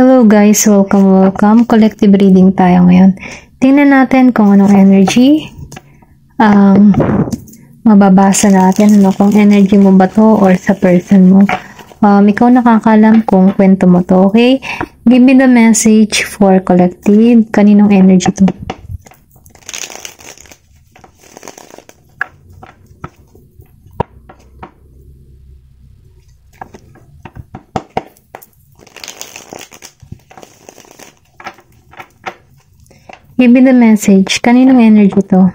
Hello guys, welcome. Collective reading tayo ngayon. Tingnan natin kung anong energy ang mababasa natin. Kung energy mo ba to or sa person mo. Ikaw nakakalam kung kwento mo to, okay? Give me the message for collective. Kaninong energy to? Give me the message. Kaninong energy to?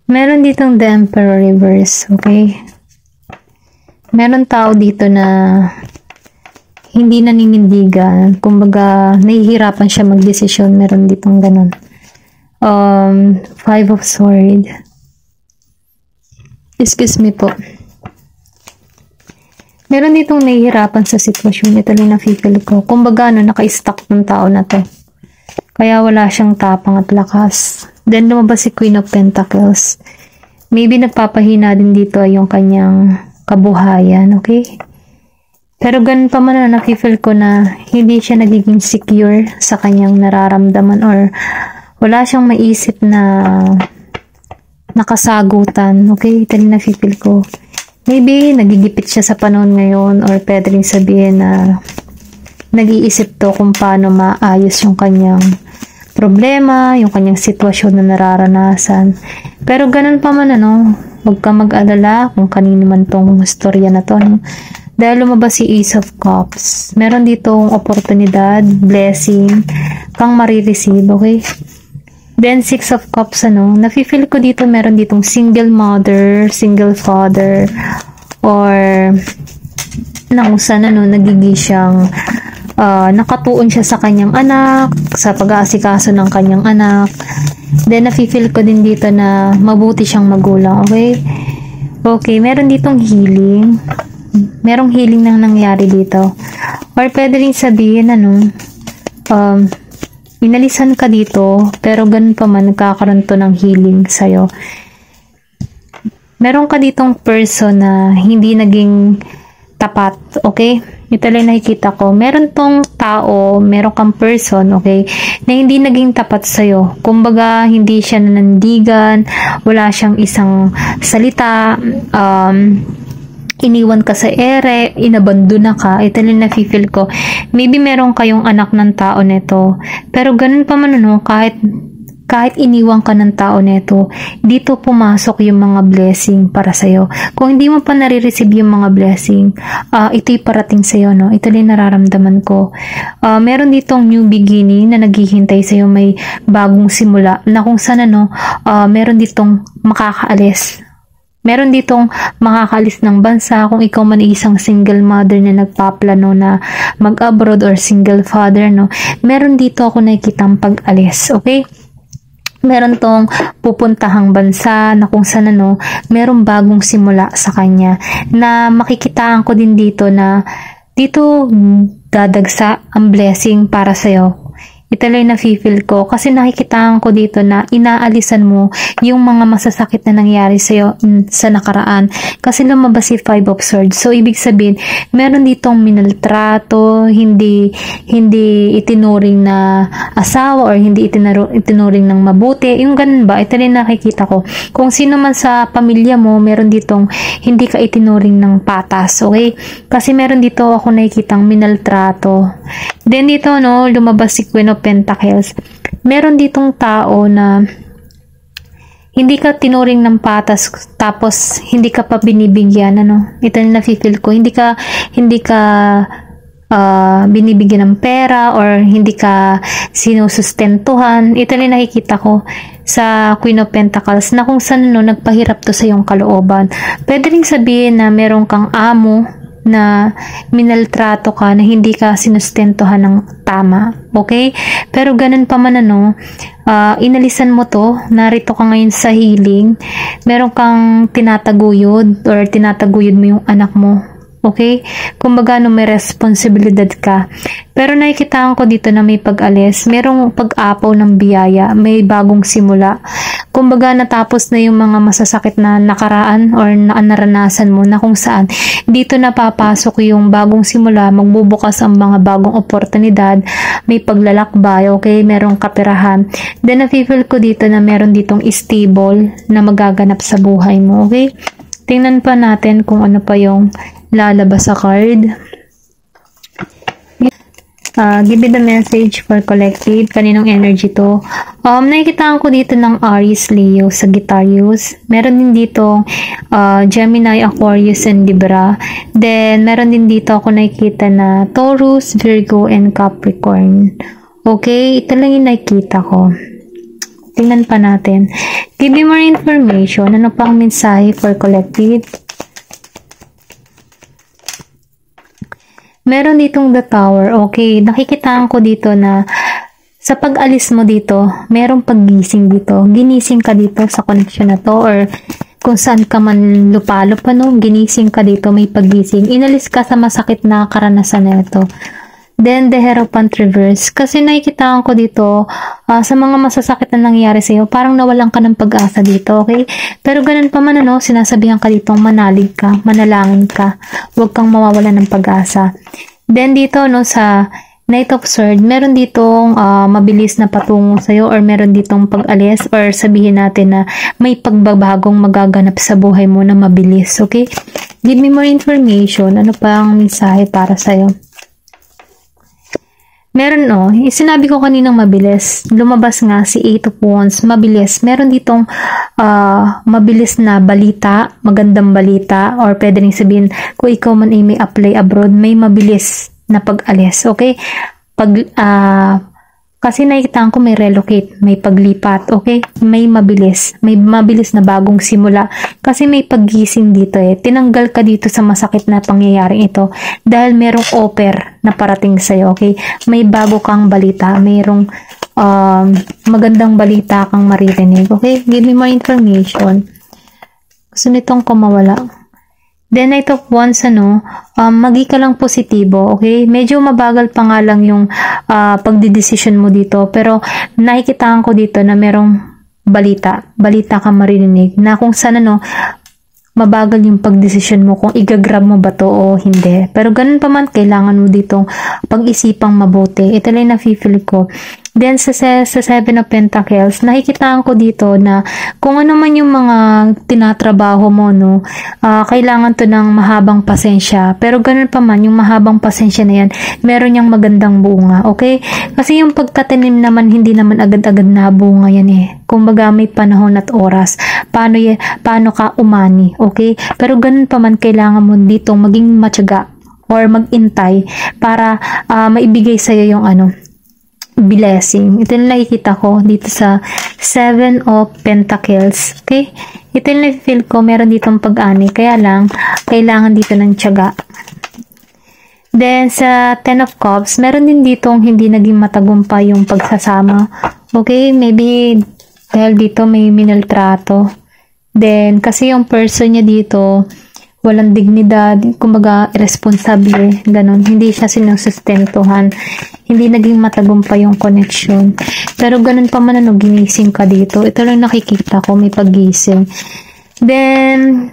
Meron ditong the Emperor reverse, okay? Meron tao dito na hindi naninindigan. Kumbaga, nahihirapan siya magdesisyon. Meron ditong ganun. Five of Swords. Excuse me po. Meron ditong nahihirapan sa sitwasyon. Ito lang na-feel ko. Kumbaga, naka-stuck ng tao na to. Kaya wala siyang tapang at lakas. Then, lumabas si Queen of Pentacles. Maybe nagpapahina din dito yung kanyang kabuhayan, okay? Pero ganun pa man na-feel ko na hindi siya nagiging secure sa kanyang nararamdaman or wala siyang maisip na nakasagutan, okay? Ito lang na-feel ko. Maybe, nagigipit siya sa panahon ngayon or pwede rin sabihin na nag-iisip to kung paano maayos yung kanyang problema, yung kanyang sitwasyon na nararanasan. Pero ganun pa man, huwag ka mag-alala kung kanino man tong storya na to, Dahil lumabas si Ace of Cups. Meron ditong oportunidad, blessing, kang marireceive, okay? Then, Six of Cups, nafe-feel ko dito, meron ditong single mother, single father, or na kung saan, nagiging siyang, nakatuon siya sa kanyang anak, sa pag-aasikaso ng kanyang anak. Then, nafe-feel ko din dito na mabuti siyang magulang, okay? Okay, meron ditong healing. Merong healing na nangyari dito. Or pwede rin sabihin, inalisan ka dito, pero ganun pa man, nagkakaroon to ng healing sa'yo. Meron ka ditong person na hindi naging tapat, okay? Ito lang nakikita ko. Meron tong tao, meron kang person, okay, na hindi naging tapat sa'yo. Kumbaga, hindi siya nanandigan, wala siyang isang salita, iniwan ka sa ere, inabandona ka. Ito lang na-feel ko. Maybe meron kayong anak ng tao neto. Pero ganun pa man, kahit iniwan ka ng tao neto, dito pumasok yung mga blessing para sa'yo. Kung hindi mo pa nare-receive yung mga blessing, ito'y parating sa'yo, Ito lang nararamdaman ko. Meron ditong new beginning na naghihintay sa'yo, may bagong simula, na kung saan, meron ditong makakaalis. Meron ditong makakalis ng bansa kung ikaw man isang single mother na nagpaplano na mag-abroad or single father, Meron dito ako nakikitang pag-alis, okay? Meron tong pupuntahang bansa na kung saan, meron bagong simula sa kanya. Na makikitaan ko din dito na dito dadagsa ang blessing para sa'yo. Ito lang na-feel ko kasi nakikitaan ko dito na inaalisan mo yung mga masasakit na nangyari sa'yo sa nakaraan. Kasi lumabas si Five of Swords. So, ibig sabihin, meron ditong minaltrato, hindi itinuring na asawa or hindi itinuring ng mabuti. Yung ganun ba? Ito lang nakikita ko. Kung sino man sa pamilya mo, meron ditong hindi ka itinuring ng patas. Okay? Kasi meron dito ako nakikitang minaltrato. Then dito, lumabas si Queen of Pentacles. Meron ditong tao na hindi ka tinuring ng patas tapos hindi ka pa binibigyan, Ito na na-feel ko. Hindi ka binibigyan ng pera or hindi ka sinusustentuhan. Ito na nakikita ko sa Queen of Pentacles na kung saan, nagpahirap to sa iyong kalooban. Pwede rin sabihin na meron kang amo na minaltrato ka, na hindi ka sinustentuhan ng tama, okay? Pero ganun pa man, inalisan mo to, narito ka ngayon sa healing, meron kang tinataguyod or tinataguyod mo yung anak mo, Okay? Kumbaga, no, may responsibilidad ka. Pero nakikitaan ko dito na may pag-alis, merong pag-apaw ng biyaya, may bagong simula. Kumbaga, natapos na yung mga masasakit na nakaraan or na naranasan mo na kung saan dito napapasok yung bagong simula, magbubukas ang mga bagong oportunidad, may paglalakbay, okay? Merong kaperahan. Then, nafe-feel ko dito na meron ditong stable na magaganap sa buhay mo, okay? Tingnan pa natin kung ano pa yung lalabas sa card. Give me the message for collective. Kaninong energy to? Nakikitaan ko dito ng Aries, Leo, Sagittarius. Meron din dito Gemini, Aquarius, and Libra. Then, meron din dito ako nakikita na Taurus, Virgo, and Capricorn. Okay? Ito lang yung nakikita ko. Tingnan pa natin. Give me more information. Ano pang mensahe for collective? Meron ditong the tower. Okay, nakikitaan ko dito na sa pag-alis mo dito, merong paggising dito. Ginising ka dito sa connection na to or kung saan ka man lupalo pa, no? Ginising ka dito, may paggising. Inalis ka sa masakit na karanasan na ito. Then, the Hierophant reverse. Kasi nakikitaan ko dito, sa mga masasakit na nangyayari sa'yo, parang nawalan ka ng pag-asa dito, okay? Pero ganun pa man, ano, sinasabihan ka dito, manalig ka, manalangin ka. Huwag kang mawawalan ng pag-asa. Then, dito, no, sa Knight of Swords, meron ditong mabilis na patungo sa'yo or meron ditong pag-alis or sabihin natin na may pagbabagong magaganap sa buhay mo na mabilis, okay? Give me more information. Ano pa ang mensahe para sa'yo? Meron, no, sinabi ko kaninang mabilis, lumabas nga si Eight of Wands, mabilis. Meron ditong mabilis na balita, magandang balita, or pwede rin sabihin, kung ikaw man ay may apply abroad, may mabilis na pag-alis, okay? Kasi nakikitaan ko may relocate, may paglipat, okay? May mabilis na bagong simula. Kasi may paggising dito eh. Tinanggal ka dito sa masakit na pangyayaring ito dahil merong offer na parating sa'yo, okay? May bago kang balita, mayroong magandang balita kang maririnig, okay? Give me more information. Gusto nitong kumawala. Then, Knight of Wands, magi ka lang positibo, okay? Medyo mabagal pa nga lang yung pagdidesisyon mo dito, pero nakikitaan ko dito na merong balita ka maririnig, na kung saan, mabagal yung pagdesisyon mo kung igagrab mo ba to o hindi. Pero ganun pa man, kailangan mo ditong pag-isipang mabuti. Ito lang na-feel ko. Then, sa Seven of Pentacles, nakikitaan ko dito na kung ano man yung mga tinatrabaho mo, no, kailangan to ng mahabang pasensya. Pero ganun pa man, yung mahabang pasensya na yan, meron niyang magandang bunga, okay? Kasi yung pagtatanim naman, hindi naman agad-agad na bunga yan eh. Kumbaga may panahon at oras. Paano ka umani, okay? Pero ganun pa man, kailangan mo dito maging matyaga or mag-intay para maibigay sa'yo yung blessing. Ito yung nakikita ko dito sa Seven of Pentacles. Okay? Ito yung na-feel ko, meron ditong pag-ani. Kaya lang, kailangan dito ng tiyaga. Then, sa Ten of Cups, meron din ditong hindi naging matagumpay yung pagsasama. Okay? Maybe, dahil dito may minaltrato. Then, kasi yung person niya dito, walang dignidad, kumbaga irresponsable, ganun. Hindi siya sinusustentuhan. Hindi naging matagumpay yung connection. Pero ganun pa man, ginising ka dito. Ito lang nakikita ko, may paggising. Then,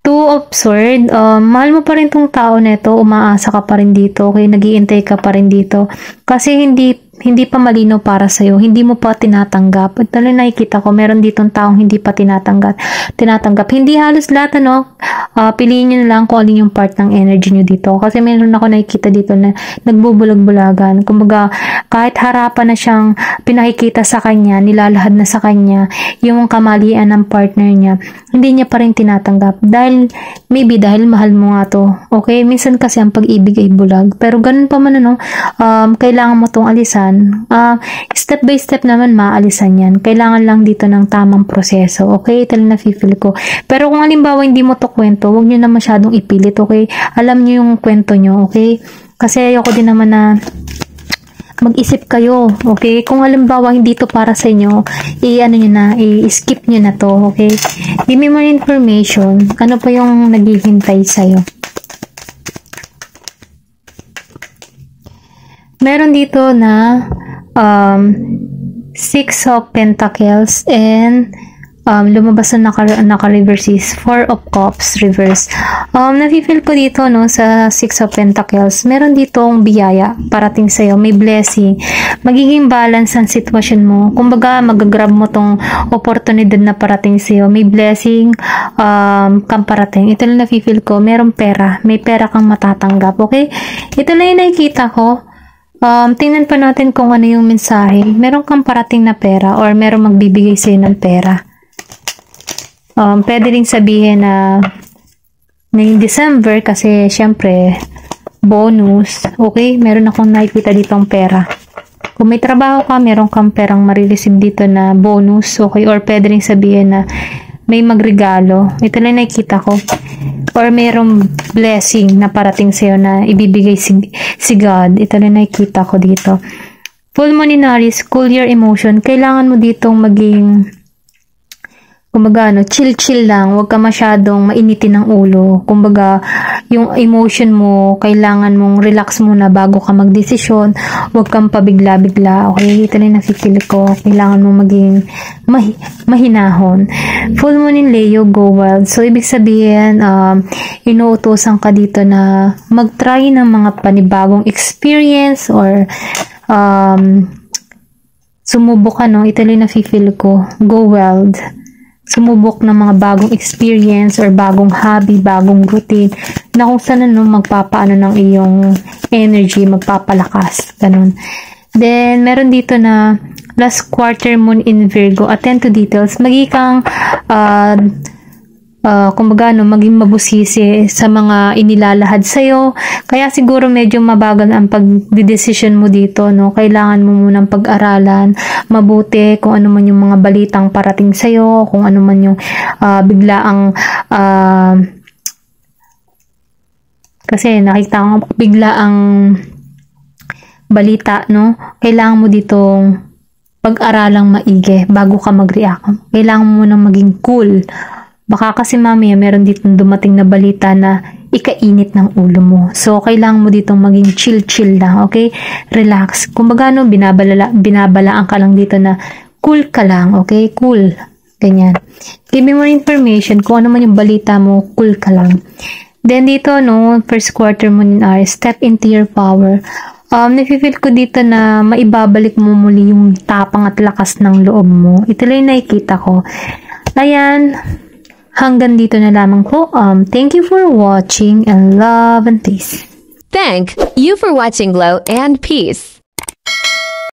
Two of Swords, mahal mo pa rin tong tao na ito, umaasa ka pa rin dito, okay? Nag-iintay ka pa rin dito. Kasi hindi pa malino para sa'yo, hindi mo pa tinatanggap. Ito lang nakikita ko, meron ditong taong hindi pa tinatanggap. Hindi halos lahat, piliin nyo na lang kung alin yung part ng energy nyo dito. Kasi meron ako nakikita dito na nagbubulag-bulagan. Kumbaga, kahit harapan na siyang pinakikita sa kanya, nilalahad na sa kanya, yung kamalian ng partner niya, hindi niya pa rin tinatanggap. Dahil mahal mo nga to. Okay? Minsan kasi ang pag-ibig ay bulag. Pero ganun pa man, kailangan mo tong alisan. Step by step naman maalisan yan. Kailangan lang dito ng tamang proseso. Okay? Ito lang na-feel ko. Pero kung halimbawa hindi mo to kwento, huwag nyo na masyadong ipilit. Okay? Alam nyo yung kwento nyo. Okay? Kasi ayoko din naman na mag-isip kayo, okay? Kung halimbawa hindi to para sa inyo, i-skip nyo na to, okay? Give me more information. Ano pa yung naghihintay sa'yo? Meron dito na Six of Pentacles and lumabas na naka-reverse is Four of Cups reverse. Nafe-feel ko dito no sa Six of Pentacles, meron ditong biyaya parating sa'yo, may blessing, magiging balance ang sitwasyon mo, kumbaga mag-grab mo tong oportunidad na parating sa'yo, may blessing kang parating. Ito lang nafe-feel ko, merong pera, may pera kang matatanggap, okay? Ito lang yung nakikita ko. Tingnan pa natin kung ano yung mensahe. Meron kang parating na pera or merong magbibigay sa'yo ng pera. Pwede rin sabihin na ngayong December kasi syempre bonus, okay? Meron akong nakikita ditong pera. Kung may trabaho ka, meron kang perang marireceive dito na bonus, okay? Or pwede rin sabihin na may magregalo. Ito lang nakikita ko. Or merong blessing na parating sa'yo na ibibigay si God. Ito lang nakikita ko dito. Full Moon in Aries, cool your emotion. Kailangan mo ditong maging kumbaga, chill-chill lang. Huwag ka masyadong mainitin ng ulo. Kumbaga, yung emotion mo, kailangan mong relax muna bago ka magdesisyon. Huwag kang pabigla-bigla. Okay? Ito na yung nafe-feel ko. Kailangan mo maging mahinahon. Full Moon in Leo, go wild. So, ibig sabihin, inuutosan ka dito na mag-try ng mga panibagong experience or sumubok ka, no? Ito na yung nafe-feel ko. Go wild. Sumubok ng mga bagong experience or bagong hobby, bagong routine na kung saan magpapaano ng iyong energy, magpapalakas. Ganun. Then, meron dito na last quarter moon in Virgo, attend to details. Maging kang kumbaga maging mabusisi sa mga inilalahad sa'yo. Kaya siguro medyo mabagal ang pagdidesisyon mo dito, no? Kailangan mo munang pag-aralan mabuti kung ano man yung mga balitang parating sa'yo, kung ano man yung biglaang kasi nakita ko biglaang balita, no? Kailangan mo ditong pag-aralang maigi bago ka mag-react. Kailangan mo munang maging cool. Baka kasi mamaya meron ditong dumating na balita na ikainit ng ulo mo. So, kailangan mo ditong maging chill-chill lang, okay? Relax. Kumbaga, binabalaan ka lang dito na cool ka lang, okay? Cool. Ganyan. Give me more information kung ano man yung balita mo, cool ka lang. Then, dito, no, first quarter mo in Aries, step into your power. Nafe-feel ko dito na maibabalik mo muli yung tapang at lakas ng loob mo. Ito lang yung nakikita ko. Ayan. Hanggang dito na lamang po. Thank you for watching and love and peace. Thank you for watching Glow and Peace.